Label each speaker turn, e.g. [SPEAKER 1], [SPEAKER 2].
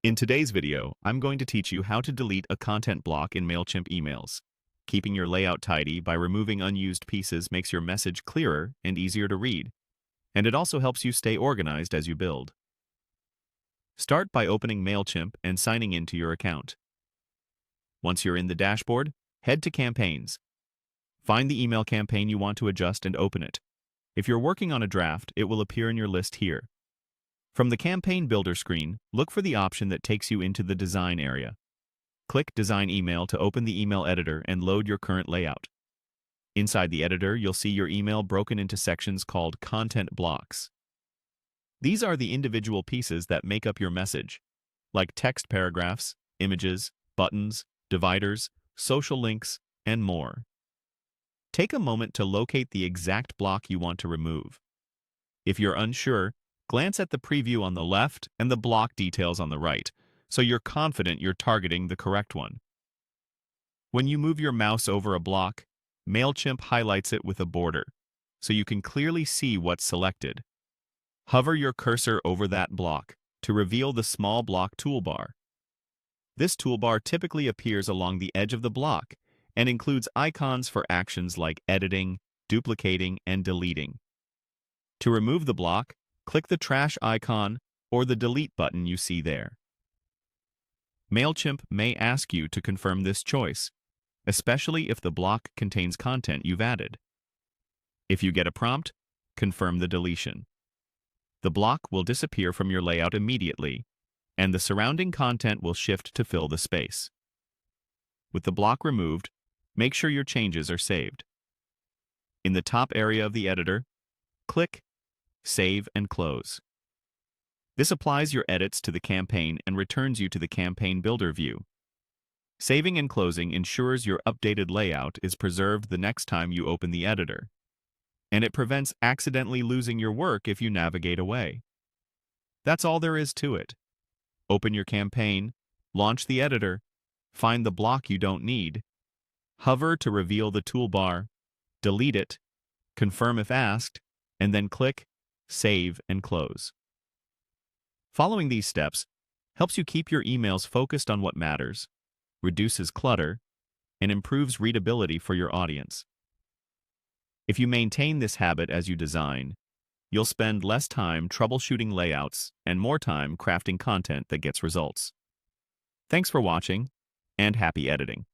[SPEAKER 1] In today's video, I'm going to teach you how to delete a content block in Mailchimp emails. Keeping your layout tidy by removing unused pieces makes your message clearer and easier to read, and it also helps you stay organized as you build. Start by opening Mailchimp and signing into your account. Once you're in the dashboard, head to Campaigns. Find the email campaign you want to adjust and open it. If you're working on a draft, it will appear in your list here. From the Campaign Builder screen, look for the option that takes you into the Design area. Click Design Email to open the email editor and load your current layout. Inside the editor, you'll see your email broken into sections called Content Blocks. These are the individual pieces that make up your message, like text paragraphs, images, buttons, dividers, social links, and more. Take a moment to locate the exact block you want to remove. If you're unsure, glance at the preview on the left and the block details on the right, so you're confident you're targeting the correct one. When you move your mouse over a block, Mailchimp highlights it with a border, so you can clearly see what's selected. Hover your cursor over that block to reveal the small block toolbar. This toolbar typically appears along the edge of the block and includes icons for actions like editing, duplicating, and deleting. To remove the block, click the trash icon or the delete button you see there. Mailchimp may ask you to confirm this choice, especially if the block contains content you've added. If you get a prompt, confirm the deletion. The block will disappear from your layout immediately, and the surrounding content will shift to fill the space. With the block removed, make sure your changes are saved. In the top area of the editor, click Save and Close. This applies your edits to the campaign and returns you to the Campaign Builder view. Saving and closing ensures your updated layout is preserved the next time you open the editor, and it prevents accidentally losing your work if you navigate away. That's all there is to it. Open your campaign, launch the editor, find the block you don't need, hover to reveal the toolbar, delete it, confirm if asked, and then click Save and Close. Following these steps helps you keep your emails focused on what matters, reduces clutter, and improves readability for your audience. If you maintain this habit as you design, you'll spend less time troubleshooting layouts and more time crafting content that gets results. Thanks for watching, and happy editing.